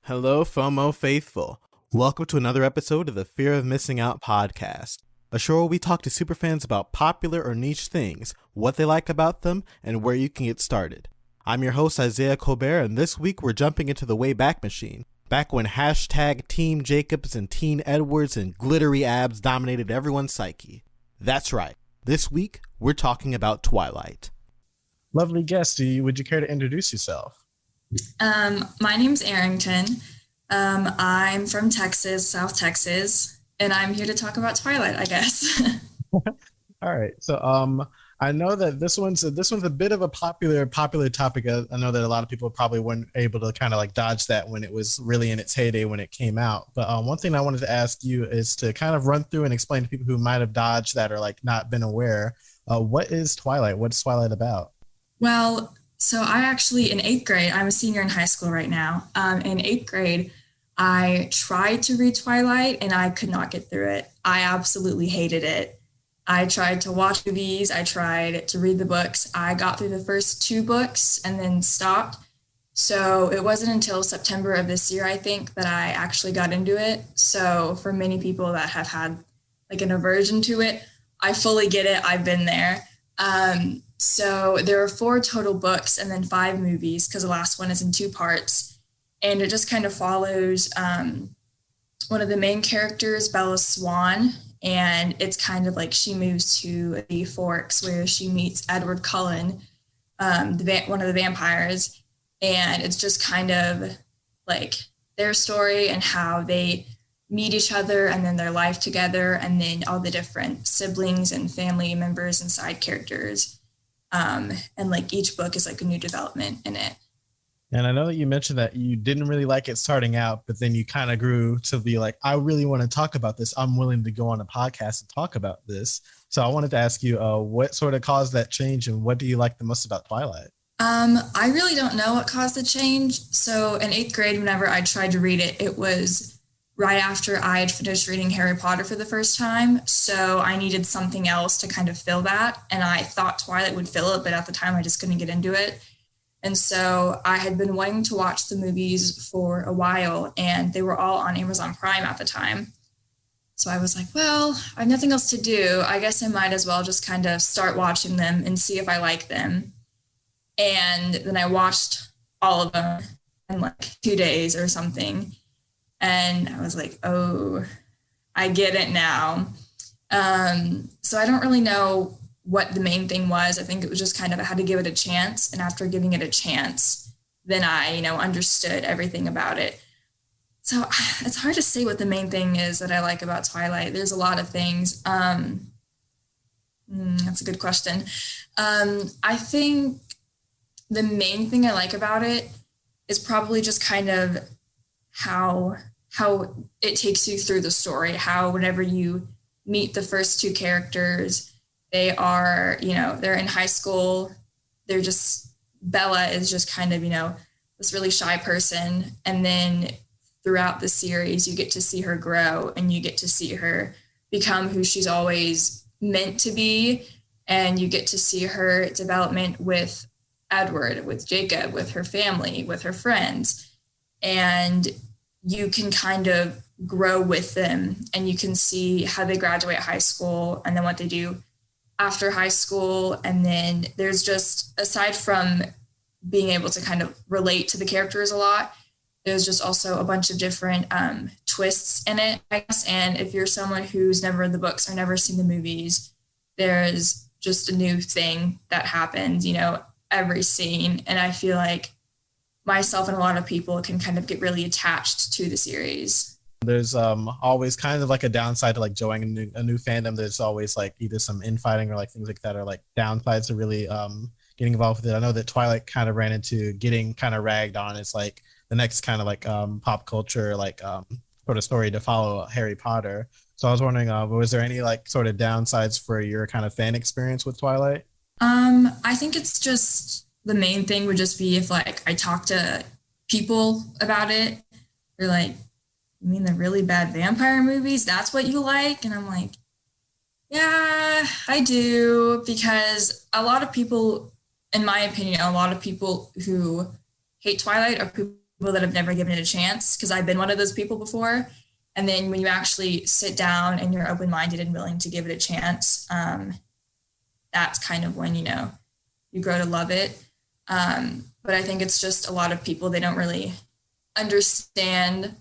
Hello, FOMO faithful. Welcome to another episode of the Fear of Missing Out podcast, a show where we talk to superfans about popular or niche things, what they like about them, and where you can get started. I'm your host, Isaiah Colbert, and this week we're jumping into the Wayback Machine, back when hashtag Team Jacobs and Teen Edwards and glittery abs dominated everyone's psyche. That's right. This week, we're talking about Twilight. Lovely guest. Would you care to introduce yourself? My name's Arrington. I'm from Texas, South Texas, and I'm here to talk about Twilight, I guess. All right. So I know that this one's a bit of a popular topic. I know that a lot of people probably weren't able to kind of like dodge that when it was really in its heyday when it came out. But one thing I wanted to ask you is to kind of run through and explain to people who might have dodged that or like not been aware. What is Twilight? What's Twilight about? Well, so I actually, in 8th grade, I'm a senior in high school right now. In 8th grade, I tried to read Twilight and I could not get through it. I absolutely hated it. I tried to watch movies. I tried to read the books. I got through the first 2 books and then stopped. So it wasn't until September of this year, I think, that I actually got into it. So for many people that have had like an aversion to it, I fully get it. I've been there. So there are 4 total books and then 5 movies because the last one is in 2 parts. And it just kind of follows one of the main characters, Bella Swan. And it's kind of like she moves to the Forks where she meets Edward Cullen, one of the vampires. And it's just kind of like their story and how they meet each other and then their life together and then all the different siblings and family members and side characters. And like each book is like a new development in it. And I know that you mentioned that you didn't really like it starting out, but then you kind of grew to be like, I really want to talk about this. I'm willing to go on a podcast and talk about this. So I wanted to ask you, what sort of caused that change and what do you like the most about Twilight? I really don't know what caused the change. So in 8th grade, whenever I tried to read it, it was right after I had finished reading Harry Potter for the first time. So I needed something else to kind of fill that. And I thought Twilight would fill it, but at the time I just couldn't get into it. And so I had been wanting to watch the movies for a while and they were all on Amazon Prime at the time. So I was like, well, I have nothing else to do. I guess I might as well just kind of start watching them and see if I like them. And then I watched all of them in like 2 days or something. And I was like, oh, I get it now. So I don't really know what the main thing was. I think it was just kind of I had to give it a chance. And after giving it a chance, then I, understood everything about it. So it's hard to say what the main thing is that I like about Twilight. There's a lot of things. That's a good question. I think the main thing I like about it is probably just kind of how it takes you through the story, how whenever you meet the first 2 characters, they are, they're in high school. Bella is just kind of, this really shy person. And then throughout the series, you get to see her grow and you get to see her become who she's always meant to be. And you get to see her development with Edward, with Jacob, with her family, with her friends. And you can kind of grow with them and you can see how they graduate high school and then what they do after high school. And then there's just, aside from being able to kind of relate to the characters a lot, there's just also a bunch of different twists in it, I guess. And if you're someone who's never read the books or never seen the movies, there's just a new thing that happens, every scene. And I feel like myself and a lot of people can kind of get really attached to the series. There's always kind of like a downside to like joining a new fandom. There's always like either some infighting or like things like that, or like downsides to really getting involved with it. I know that Twilight kind of ran into getting kind of ragged on. It's like the next kind of like pop culture like sort of story to follow Harry Potter. So I was wondering, was there any like sort of downsides for your kind of fan experience with Twilight? I think it's just the main thing would just be if like I talk to people about it, they're like, you mean the really bad vampire movies? That's what you like? And I'm like, yeah, I do. Because a lot of people, in my opinion, a lot of people who hate Twilight are people people that have never given it a chance, because I've been one of those people before. And then when you actually sit down and you're open-minded and willing to give it a chance, that's kind of when, you grow to love it. But I think it's just a lot of people, they don't really understand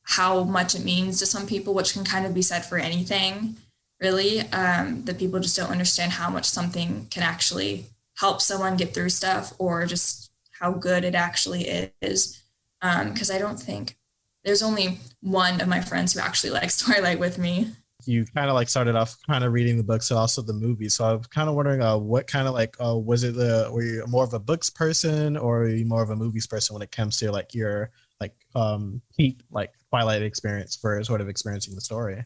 how much it means to some people, which can kind of be said for anything, really. That people just don't understand how much something can actually help someone get through stuff, or just how good it actually is. Because I don't think there's only one of my friends who actually likes Twilight with me. You kind of like started off kind of reading the books and also the movies. So I was kind of wondering what kind of like, was it were you more of a books person, or were you more of a movies person when it comes to like your like peak like Twilight experience for sort of experiencing the story?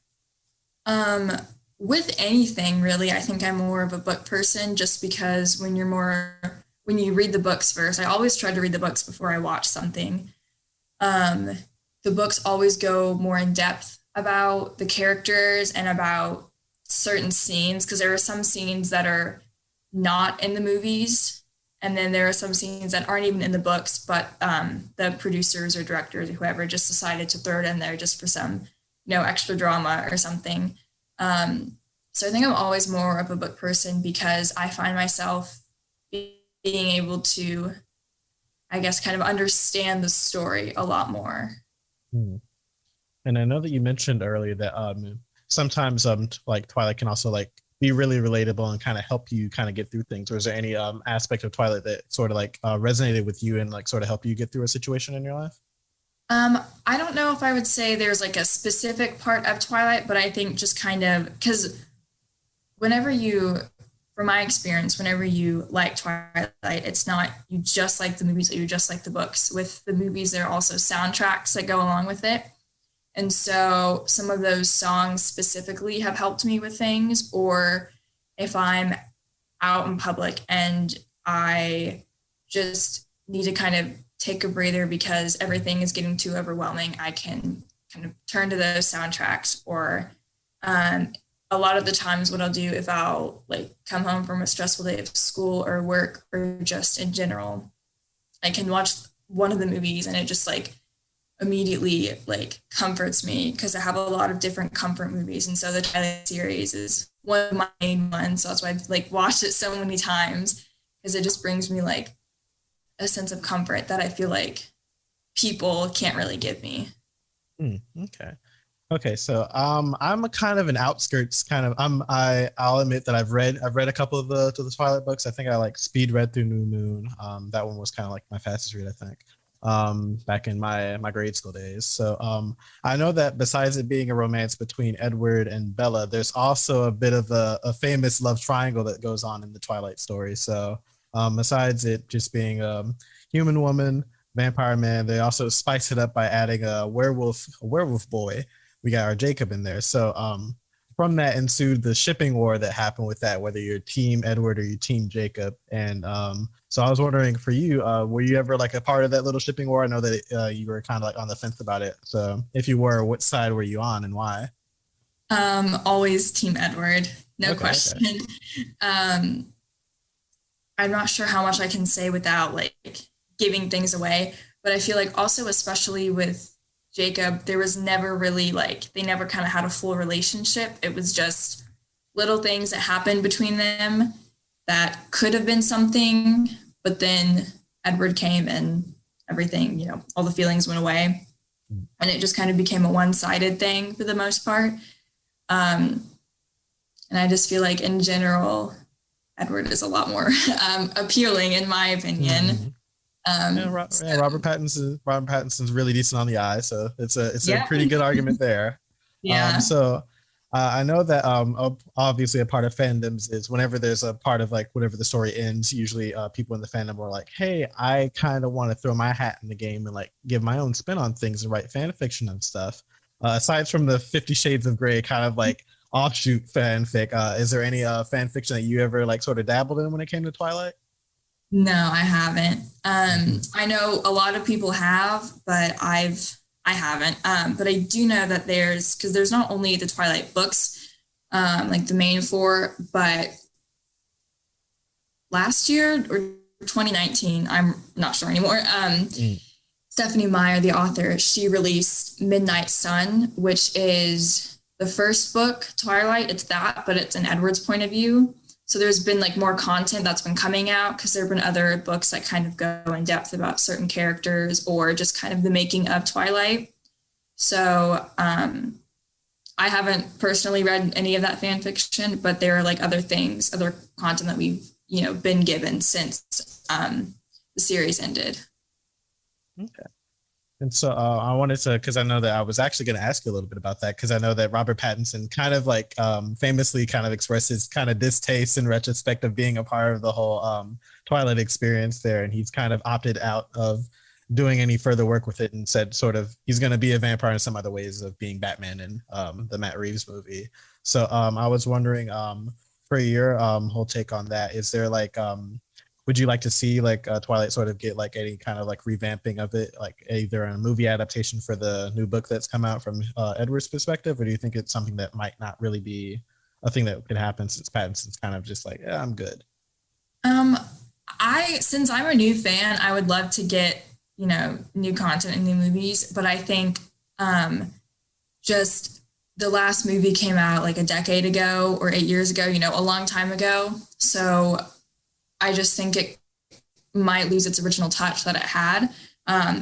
With anything really, I think I'm more of a book person, just because when you read the books first, I always try to read the books before I watch something. The books always go more in depth about the characters and about certain scenes, because there are some scenes that are not in the movies, and then there are some scenes that aren't even in the books, but the producers or directors or whoever just decided to throw it in there just for some extra drama or something. So I think I'm always more of a book person, because I find myself being able to, I guess, kind of understand the story a lot more. And I know that you mentioned earlier that sometimes like Twilight can also like be really relatable and kind of help you kind of get through things. Or is there any aspect of Twilight that sort of like resonated with you and like sort of help you get through a situation in your life? I don't know if I would say there's like a specific part of Twilight, but I think just kind of, because from my experience, whenever you like Twilight, it's not you just like the movies or you just like the books. With the movies, there are also soundtracks that go along with it. And so some of those songs specifically have helped me with things, or if I'm out in public and I just need to kind of take a breather because everything is getting too overwhelming, I can kind of turn to those soundtracks. Or a lot of the times what I'll do, if I'll like come home from a stressful day of school or work or just in general, I can watch one of the movies and it just like immediately like comforts me, because I have a lot of different comfort movies. And so the Twilight series is one of my main ones. So that's why I've like watched it so many times, because it just brings me like a sense of comfort that I feel like people can't really give me. Okay. So I'm a kind of an outskirts kind of. I'll admit that I've read a couple of the Twilight books. I think I like speed read through New Moon. That one was kind of like my fastest read, I think. Back in my grade school days. So I know that besides it being a romance between Edward and Bella, there's also a bit of a famous love triangle that goes on in the Twilight story. So besides it just being a human woman, vampire man, they also spice it up by adding a werewolf boy. We got our Jacob in there. So from that ensued the shipping war that happened with that, whether you're team Edward or you team Jacob. And so I was wondering for you, were you ever like a part of that little shipping war? I know that you were kind of like on the fence about it. So if you were, what side were you on and why? Always team Edward, no question. Okay. I'm not sure how much I can say without like giving things away, but I feel like also, especially with Jacob, there was never really like, they never kind of had a full relationship. It was just little things that happened between them that could have been something, but then Edward came and everything, all the feelings went away, and it just kind of became a one-sided thing for the most part. And I just feel like in general, Edward is a lot more appealing in my opinion. Robert Pattinson's really decent on the eye, so it's a pretty good argument there. So I know that obviously a part of fandoms is whenever there's a part of like whatever the story ends, usually people in the fandom are like, hey, I kind of want to throw my hat in the game and like give my own spin on things and write fan fiction and stuff. Aside from the 50 Shades of Grey kind of like offshoot fanfic, is there any fan fiction that you ever like sort of dabbled in when it came to Twilight? No, I haven't. I know a lot of people have, but I haven't. But I do know that because there's not only the Twilight books, like the main four, but last year or 2019, I'm not sure anymore. Stephanie Meyer, the author, she released Midnight Sun, which is the first book, Twilight. It's that, but it's an Edward's point of view. So there's been like more content that's been coming out because there have been other books that kind of go in depth about certain characters or just kind of the making of Twilight. So I haven't personally read any of that fan fiction, but there are like other things, other content that we've, been given since the series ended. Okay. And so I wanted to, because I know that I was actually going to ask you a little bit about that, because I know that Robert Pattinson kind of like famously kind of expressed his kind of distaste in retrospect of being a part of the whole Twilight experience there. And he's kind of opted out of doing any further work with it and said sort of he's going to be a vampire in some other ways of being Batman in the Matt Reeves movie. So I was wondering for your whole take on that, is there like, would you like to see like Twilight sort of get like any kind of like revamping of it, like either a movie adaptation for the new book that's come out from Edward's perspective, or do you think it's something that might not really be a thing that could happen since Pattinson's kind of just like, yeah, I'm good? Since I'm a new fan, I would love to get, new content and new movies, but I think just the last movie came out like a decade ago or 8 years ago, a long time ago. So I just think it might lose its original touch that it had.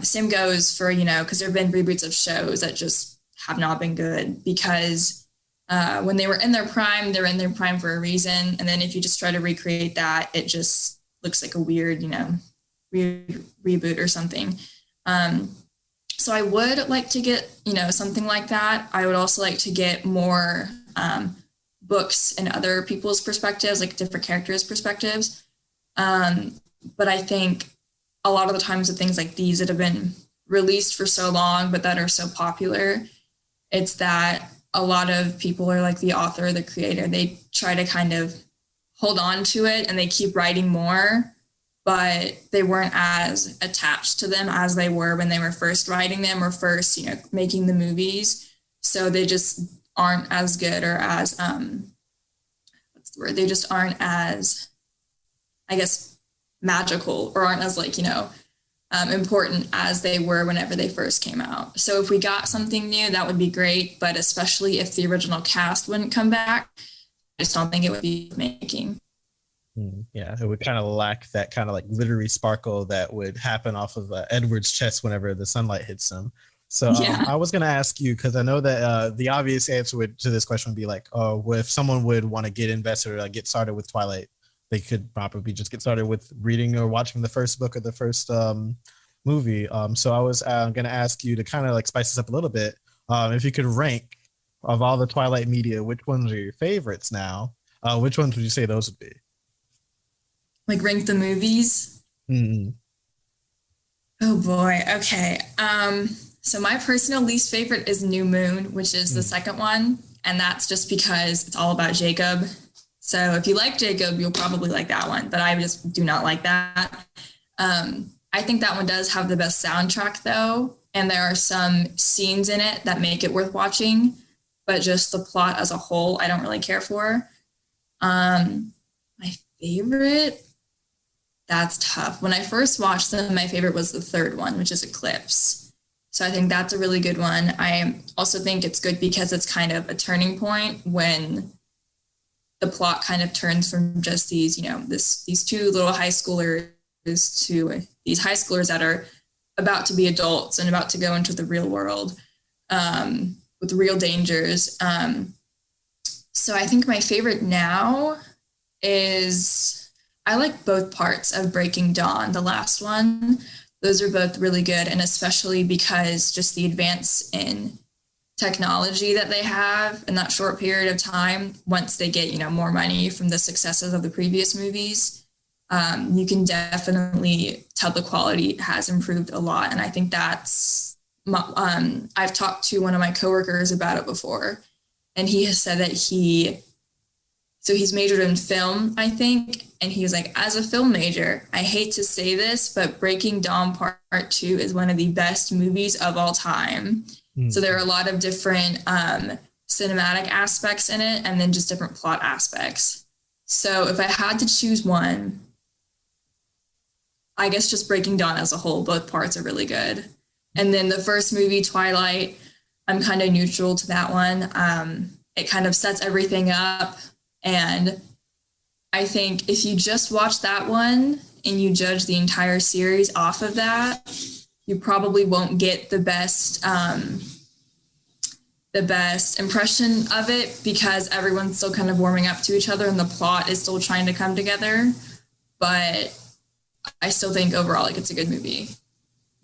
Same goes for, because there have been reboots of shows that just have not been good because when they were in their prime, they're in their prime for a reason. And then if you just try to recreate that, it just looks like a weird, weird reboot or something. So I would like to get, something like that. I would also like to get more books and other people's perspectives, like different characters' perspectives. But I think a lot of the times with things like these that have been released for so long, but that are so popular, it's that a lot of people are like the author, the creator, they try to kind of hold on to it and they keep writing more, but they weren't as attached to them as they were when they were first writing them or first, making the movies. So they just aren't as good or as, what's the word? They just aren't as, I guess, magical or aren't as like, important as they were whenever they first came out. So if we got something new, that would be great. But especially if the original cast wouldn't come back, I just don't think it would be making. Yeah, it would kind of lack that kind of like glittery sparkle that would happen off of Edward's chest whenever the sunlight hits him. So I was going to ask you, because I know that the obvious answer to this question would be like, if someone would want to get invested or like get started with Twilight, they could probably just get started with reading or watching the first book or the first movie. So I was going to ask you to kind of like spice this up a little bit. If you could rank of all the Twilight media, which ones are your favorites now? Which ones would you say those would be? Like rank the movies? Mm-hmm. Oh boy. Okay. So my personal least favorite is New Moon, which is the second one. And that's just because it's all about Jacob. So if you like Jacob, you'll probably like that one, but I just do not like that. I think that one does have the best soundtrack though. And there are some scenes in it that make it worth watching, but just the plot as a whole, I don't really care for. My favorite, that's tough. When I first watched them, my favorite was the third one, which is Eclipse. So I think that's a really good one. I also think it's good because it's kind of a turning point when the plot kind of turns from just these, these two little high schoolers to these high schoolers that are about to be adults and about to go into the real world with real dangers. So I think my favorite now is, I like both parts of Breaking Dawn, the last one. Those are both really good. And especially because just the advance in technology that they have in that short period of time, once they get, more money from the successes of the previous movies, you can definitely tell the quality has improved a lot. And I think that's, I've talked to one of my coworkers about it before, and he has said that he's majored in film, I think. And he was like, as a film major, I hate to say this, but Breaking Dawn Part 2 is one of the best movies of all time. So there are a lot of different cinematic aspects in it and then just different plot aspects. So if I had to choose one, I guess just Breaking Dawn as a whole, both parts are really good. And then the first movie, Twilight, I'm kind of neutral to that one. It kind of sets everything up. And I think if you just watch that one and you judge the entire series off of that, you probably won't get the best impression of it, because everyone's still kind of warming up to each other and the plot is still trying to come together. But I still think overall, like, it's a good movie.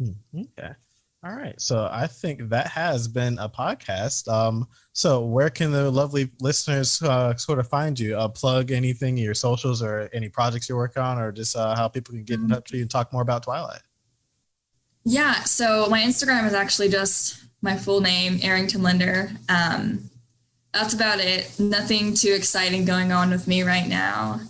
Okay. All right. So I think that has been a podcast. So where can the lovely listeners sort of find you? Plug anything, your socials or any projects you're working on, or just how people can get in touch with you and talk more about Twilight? Yeah. So my Instagram is actually just my full name, Arrington Linder. That's about it. Nothing too exciting going on with me right now.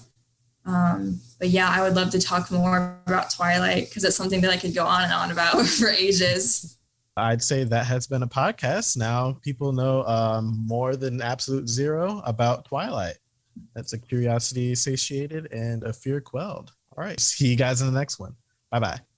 But yeah, I would love to talk more about Twilight, because it's something that I could go on and on about for ages. I'd say that has been a podcast. Now people know more than absolute zero about Twilight. That's a curiosity satiated and a fear quelled. All right. See you guys in the next one. Bye-bye.